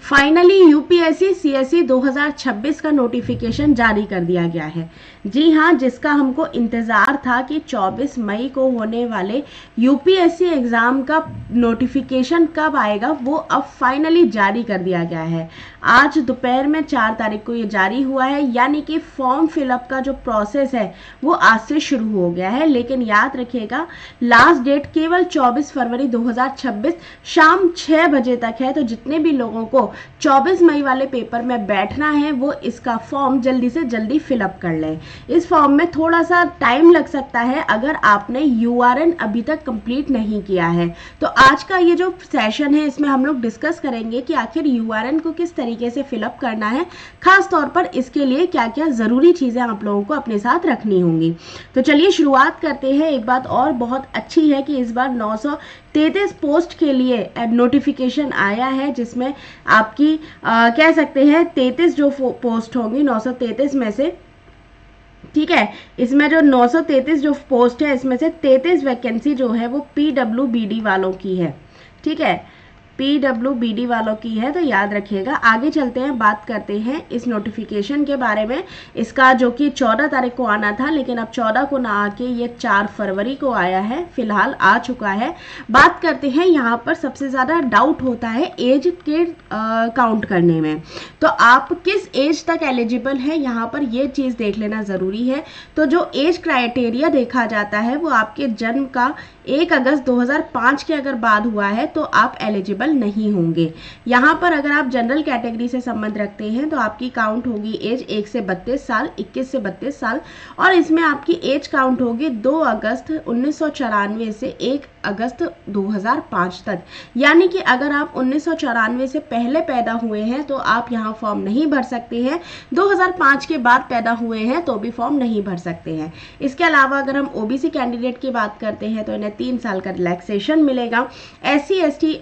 Finally UPSC CSE 2026 का notification जारी कर दिया गया है। जी हाँ, जिसका हमको इंतज़ार था कि 24 मई को होने वाले यूपीएससी एग्ज़ाम का नोटिफिकेशन कब आएगा, वो अब फाइनली जारी कर दिया गया है। आज दोपहर में 4 तारीख को ये जारी हुआ है, यानी कि फॉर्म फिलअप का जो प्रोसेस है वो आज से शुरू हो गया है। लेकिन याद रखिएगा, लास्ट डेट केवल 24 फरवरी 2026 शाम 6 बजे तक है। तो जितने भी लोगों को 24 मई वाले पेपर में बैठना है वो इसका फॉर्म जल्दी से जल्दी फिलअप कर लें। इस फॉर्म में थोड़ा सा टाइम लग सकता है अगर आपने यूआरएन अभी तक कंप्लीट नहीं किया है। तो आज का ये जो सेशन है इसमें हम लोग डिस्कस करेंगे कि आखिर यूआरएन को किस तरीके से फिलअप करना है, खास तौर पर इसके लिए क्या क्या ज़रूरी चीज़ें आप लोगों को अपने साथ रखनी होंगी। तो चलिए शुरुआत करते हैं। एक बात और बहुत अच्छी है कि इस बार 933 पोस्ट के लिए नोटिफिकेशन आया है, जिसमें आपकी कह सकते हैं 33 जो पोस्ट होंगी 933 में से, ठीक है, इसमें जो 933 जो पोस्ट है इसमें से 33 वैकेंसी जो है वो पीडब्ल्यूबीडी वालों की है। ठीक है, पीडब्ल्यूबीडी वालों की है, तो याद रखिएगा। आगे चलते हैं, बात करते हैं इस नोटिफिकेशन के बारे में। इसका जो कि 14 तारीख को आना था, लेकिन अब 14 को ना आके ये 4 फरवरी को आया है, फिलहाल आ चुका है। बात करते हैं, यहाँ पर सबसे ज़्यादा डाउट होता है एज के काउंट करने में। तो आप किस एज तक एलिजिबल है, यहाँ पर ये चीज़ देख लेना ज़रूरी है। तो जो एज क्राइटेरिया देखा जाता है वो आपके जन्म का 1 अगस्त 2005 के अगर बाद हुआ है तो आप एलिजिबल नहीं होंगे। यहाँ पर अगर आप जनरल कैटेगरी से संबंध रखते हैं तो आपकी काउंट होगी एज 1 से 32 साल, 21 से 32 साल, और इसमें आपकी एज काउंट होगी 2 अगस्त 1994 से 1 अगस्त 2005 तक। यानी कि अगर आप 1994 से पहले पैदा हुए हैं तो आप यहाँ फॉर्म नहीं भर सकते हैं, 2005 के बाद पैदा हुए हैं तो भी फॉर्म नहीं भर सकते हैं। इसके अलावा अगर हम ओबीसी कैंडिडेट की बात करते हैं तो इन्हें 3 साल का रिलैक्सेशन मिलेगा। SC ST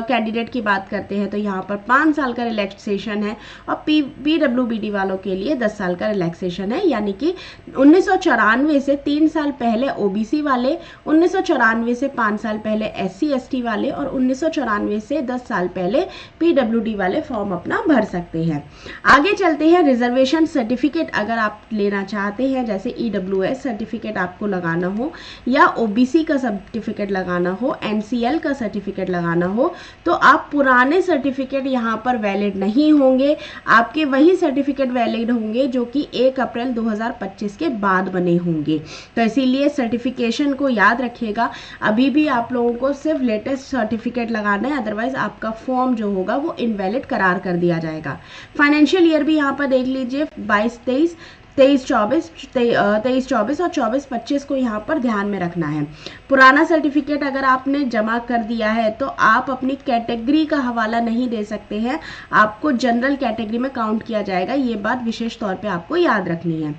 कैंडिडेट की बात करते हैं तो यहाँ पर 5 साल का रिलैक्सेशन है, और पीडब्ल्यूबीडी वालों के लिए 10 साल का रिलैक्सेशन है। यानी कि 1994 से 3 साल पहले ओबीसी वाले, 1994 से 5 साल पहले SC ST वाले, और 1994 से 10 साल पहले पीडब्ल्यूडी वाले फॉर्म अपना भर सकते हैं। आगे चलते हैं, रिजर्वेशन सर्टिफिकेट अगर आप लेना चाहते हैं, जैसे EWS सर्टिफिकेट आपको लगाना हो, या OBC का सर्टिफिकेट लगाना हो, NCL का सर्टिफिकेट लगाना हो, तो आप पुराने सर्टिफिकेट यहाँ पर वैलिड नहीं होंगे। आपके वही सर्टिफिकेट वैलिड होंगे जो कि 1 अप्रैल 2025 के बाद बने होंगे। तो इसीलिए सर्टिफिकेशन को याद रखिएगा, अभी भी आप लोगों को सिर्फ लेटेस्ट सर्टिफिकेट लगाना है, अदरवाइज आपका फॉर्म जो होगा वो इनवैलिड करार कर दिया जाएगा। फाइनेंशियल ईयर भी यहाँ पर देख लीजिए, 22-23, 23-24 और 24-25 को यहाँ पर ध्यान में रखना है। पुराना सर्टिफिकेट अगर आपने जमा कर दिया है तो आप अपनी कैटेगरी का हवाला नहीं दे सकते हैं, आपको जनरल कैटेगरी में काउंट किया जाएगा। ये बात विशेष तौर पे आपको याद रखनी है।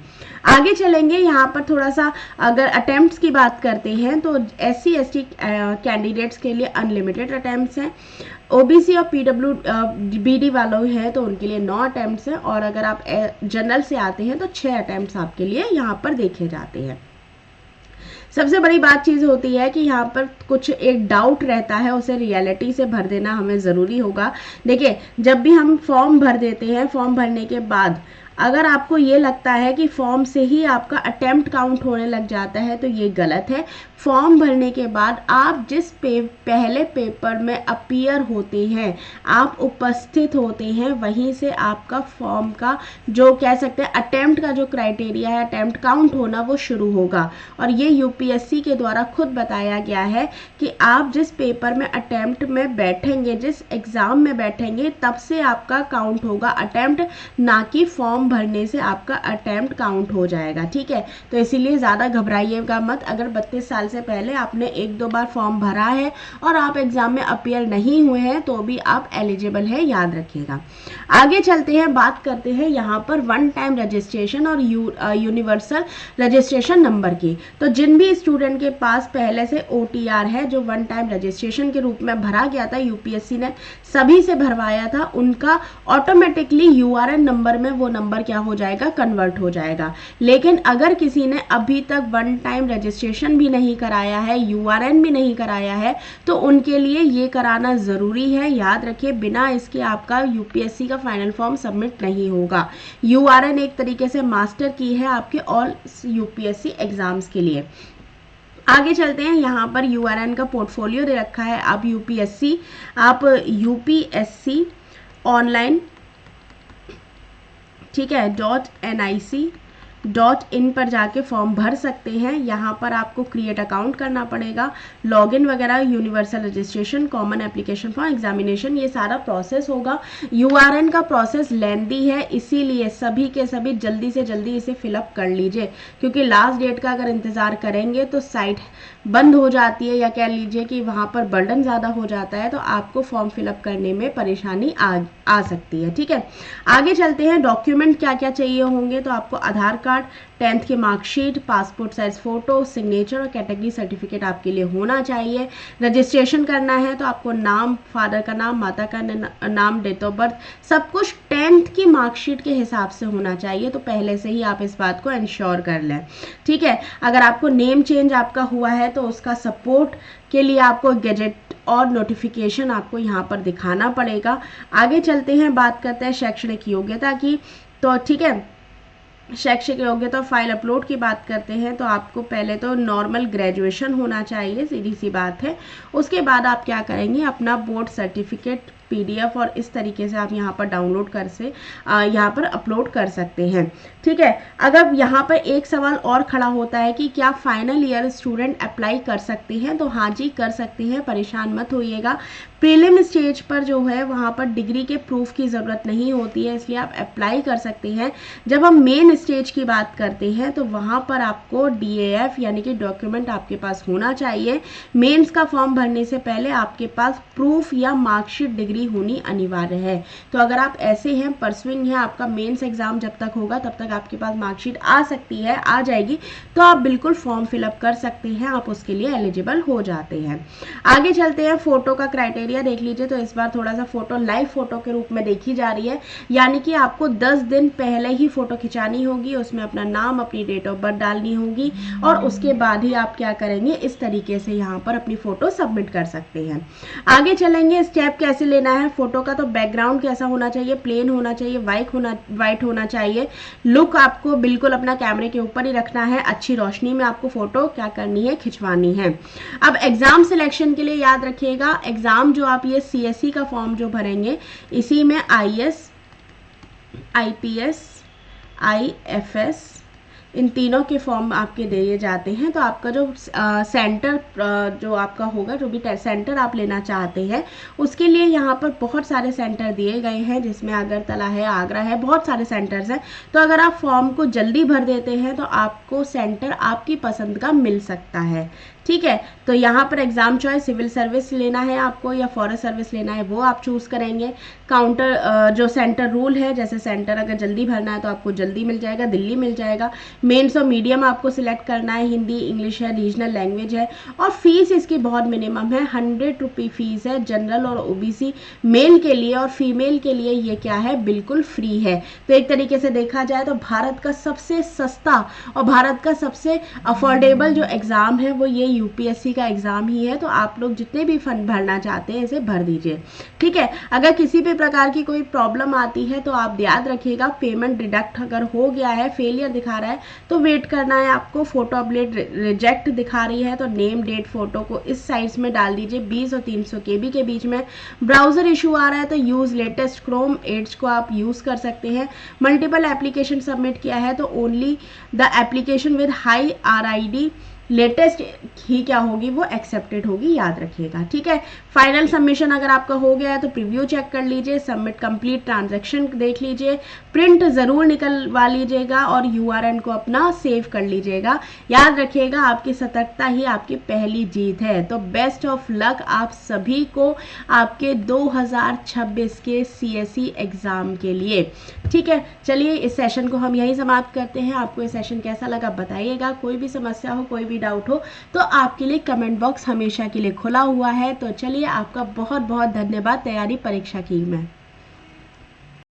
आगे चलेंगे, यहाँ पर थोड़ा सा अगर अटेम्प्ट्स की बात करते हैं तो SC ST कैंडिडेट्स के लिए अनलिमिटेड अटेम्प्ट्स हैं। OBC और PWBD वालों हैं तो उनके लिए 9 अटेम्प्ट्स हैं, और अगर आप जनरल से आते हैं तो 6 अटेम्प्ट्स आपके लिए यहाँ पर देखे जाते हैं। सबसे बड़ी बात चीज़ होती है कि यहाँ पर कुछ एक डाउट रहता है, उसे रियलिटी से भर देना हमें ज़रूरी होगा। देखिए, जब भी हम फॉर्म भर देते हैं, फॉर्म भरने के बाद अगर आपको ये लगता है कि फॉर्म से ही आपका अटेम्प्ट काउंट होने लग जाता है तो ये गलत है। फॉर्म भरने के बाद आप जिस पहले पेपर में अपीयर होते हैं, आप उपस्थित होते हैं, वहीं से आपका फॉर्म का जो कह सकते हैं अटेम्प्ट का जो क्राइटेरिया है, अटेम्प्ट काउंट होना, वो शुरू होगा। और ये यूपीएससी के द्वारा खुद बताया गया है कि आप जिस पेपर में अटेम्प्ट में बैठेंगे, जिस एग्ज़ाम में बैठेंगे, तब से आपका काउंट होगा अटेम्प्ट, ना कि फॉर्म भरने से आपका अटेम्प्ट काउंट हो जाएगा। ठीक है, तो इसीलिए ज़्यादा घबराइएगा मत। अगर 32 साल से पहले आपने 1-2 बार फॉर्म भरा है और आप एग्जाम में अपीयर नहीं हुए हैं तो भी आप एलिजिबल है, याद रखिएगा। आगे चलते हैं, बात करते हैं यहाँ पर वन टाइम रजिस्ट्रेशन और यूनिवर्सल रजिस्ट्रेशन नंबर की। तो जिन भी स्टूडेंट के पास पहले से OTR है, जो वन टाइम रजिस्ट्रेशन के रूप में भरा गया था, यूपीएससी ने सभी से भरवाया था, उनका ऑटोमेटिकली URN नंबर में वो नंबर नंबर क्या हो जाएगा, कन्वर्ट हो जाएगा। लेकिन अगर किसी ने अभी तक वन टाइम रजिस्ट्रेशन भी नहीं कराया है, यूआरएन भी नहीं कराया है, तो उनके लिए ये कराना ज़रूरी है। याद रखिए, बिना इसके आपका यूपीएससी का फाइनल फॉर्म सबमिट नहीं होगा। यूआरएन एक तरीके से मास्टर की है आपके ऑल यूपीएससी एग्जाम्स के लिए। आगे चलते हैं, यहाँ पर यूआरएन का पोर्टफोलियो दे रखा है। आप यूपीएससी ऑनलाइन, ठीक है, .nic.in पर जाके फॉर्म भर सकते हैं। यहाँ पर आपको क्रिएट अकाउंट करना पड़ेगा, लॉगिन वगैरह, universal registration, common application for examination, ये सारा प्रोसेस होगा। यूआरएन का प्रोसेस लेंदी है, इसीलिए सभी के सभी जल्दी से जल्दी इसे फिलअप कर लीजिए, क्योंकि लास्ट डेट का अगर इंतज़ार करेंगे तो साइट बंद हो जाती है, या कह लीजिए कि वहाँ पर बर्डन ज़्यादा हो जाता है, तो आपको फॉर्म फिलअप करने में परेशानी आ सकती है। ठीक है, आगे चलते हैं। डॉक्यूमेंट क्या क्या चाहिए होंगे, तो आपको आधार कार्ड, 10th की marksheet, passport size photo, signature और कैटेगरी सर्टिफिकेट आपके लिए होना चाहिए। रजिस्ट्रेशन करना है तो आपको नाम, फादर का नाम, माता का नाम, डेट ऑफ बर्थ, सब कुछ 10th की मार्कशीट के हिसाब से होना चाहिए, तो पहले से ही आप इस बात को इंश्योर कर लें। ठीक है, अगर आपको नेम चेंज आपका हुआ है तो उसका सपोर्ट के लिए आपको गैजेट और नोटिफिकेशन आपको यहाँ पर दिखाना पड़ेगा। आगे चलते हैं, बात करते हैं शैक्षणिक योग्यता की। तो ठीक है, शैक्षिक योग्यता फाइल अपलोड की बात करते हैं, तो आपको पहले तो नॉर्मल ग्रेजुएशन होना चाहिए, सीधी सी बात है। उसके बाद आप क्या करेंगे, अपना बोर्ड सर्टिफिकेट पीडीएफ और इस तरीके से आप यहाँ पर डाउनलोड कर से यहाँ पर अपलोड कर सकते हैं। ठीक है, अगर यहाँ पर एक सवाल और खड़ा होता है कि क्या फाइनल ईयर स्टूडेंट अप्लाई कर सकते हैं, तो हाँ जी, कर सकते हैं, परेशान मत होइएगा। प्रीलिम स्टेज पर जो है वहाँ पर डिग्री के प्रूफ की ज़रूरत नहीं होती है, इसलिए आप अप्लाई कर सकते हैं। जब हम मेन स्टेज की बात करते हैं तो वहाँ पर आपको DAF यानी कि डॉक्यूमेंट आपके पास होना चाहिए। मेंस का फॉर्म भरने से पहले आपके पास प्रूफ या मार्कशीट डिग्री होनी अनिवार्य है। तो अगर आप ऐसे हैं, परसुइंग है, आपका मेंस एग्जाम जब तक होगा तब तक आपके पास मार्कशीट आ सकती है, आ जाएगी, तो आप बिल्कुल फॉर्म फिलअप कर सकते हैं, आप उसके लिए एलिजिबल हो जाते हैं। आगे चलते हैं, फोटो का क्राइटेरिया देख लीजिए। तो इस बार थोड़ा सा फोटो लाइव फोटो के रूप में देखी जा रही है, यानी कि आपको 10 दिन पहले ही फोटो खिंचानी होगी, उसमें अपना नाम, अपनी डेट ऑफ बर्थ डालनी होगी, और उसके बाद ही आप क्या करेंगे, इस तरीके से यहाँ पर अपनी फोटो सबमिट कर सकते हैं। आगे चलेंगे, स्टेप कैसे लेना है फोटो का। तो बैकग्राउंड कैसा होना चाहिए, प्लेन होना चाहिए, वाइट होना चाहिए। लुक आपको बिल्कुल अपना कैमरे के ऊपर ही रखना है, अच्छी रोशनी में आपको फोटो क्या करनी है, खिंचवानी है। अब एग्जाम सिलेक्शन के लिए याद रखिएगा, एग्जाम जो आप ये CSE का फॉर्म जो भरेंगे, इसी में IAS, IPS, IFS, इन तीनों के फॉर्म आपके दिए जाते हैं। तो आपका जो सेंटर जो आपका होगा, जो भी सेंटर आप लेना चाहते हैं, उसके लिए यहाँ पर बहुत सारे सेंटर दिए गए हैं, जिसमें अगरतला है, आगरा है, बहुत सारे सेंटर्स हैं। तो अगर आप फॉर्म को जल्दी भर देते हैं तो आपको सेंटर आपकी पसंद का मिल सकता है। ठीक है, तो यहाँ पर एग्जाम चॉइस सिविल सर्विस लेना है आपको या फॉरेस्ट सर्विस लेना है, वो आप चूज़ करेंगे। काउंटर जो सेंटर रूल है, जैसे सेंटर अगर जल्दी भरना है तो आपको जल्दी मिल जाएगा, दिल्ली मिल जाएगा। मेन्स और मीडियम आपको सिलेक्ट करना है, हिंदी, इंग्लिश है, रीजनल लैंग्वेज है, और फीस इसकी बहुत मिनिमम है, 100 रुपये फीस है। जनरल और OBC मेल के लिए और फीमेल के लिए ये क्या है, बिल्कुल फ्री है। तो एक तरीके से देखा जाए तो भारत का सबसे सस्ता और भारत का सबसे अफोर्डेबल जो एग्ज़ाम है वो ये UPSC का एग्ज़ाम ही है। तो आप लोग जितने भी फंड भरना चाहते हैं इसे भर दीजिए। ठीक है, अगर किसी भी प्रकार की कोई प्रॉब्लम आती है तो आप याद रखिएगा, पेमेंट डिडक्ट अगर हो गया है, फेलियर दिखा रहा है, तो वेट करना है आपको। फोटो अपलोड रिजेक्ट दिखा रही है तो नेम, डेट, फोटो को इस साइज में डाल दीजिए, 20 और 300 KB के बीच में। ब्राउज़र इशू आ रहा है तो यूज़ लेटेस्ट क्रोम एड्स को आप यूज़ कर सकते हैं। मल्टीपल एप्लीकेशन सबमिट किया है तो only the application with high RID latest ही क्या होगी, वो एक्सेप्टेड होगी, याद रखिएगा। ठीक है, फाइनल सबमिशन अगर आपका हो गया है तो प्रीव्यू चेक कर लीजिए, सबमिट कंप्लीट ट्रांजैक्शन देख लीजिए, प्रिंट ज़रूर निकलवा लीजिएगा और URN को अपना सेव कर लीजिएगा। याद रखिएगा, आपकी सतर्कता ही आपकी पहली जीत है। तो बेस्ट ऑफ लक आप सभी को आपके 2026 के CSE एग्ज़ाम के लिए। ठीक है, चलिए इस सेशन को हम यहीं समाप्त करते हैं। आपको ये सेशन कैसा लगा बताइएगा। कोई भी समस्या हो, कोई भी डाउट हो तो आपके लिए कमेंट बॉक्स हमेशा के लिए खुला हुआ है। तो चलिए, आपका बहुत बहुत धन्यवाद तैयारी परीक्षा की में।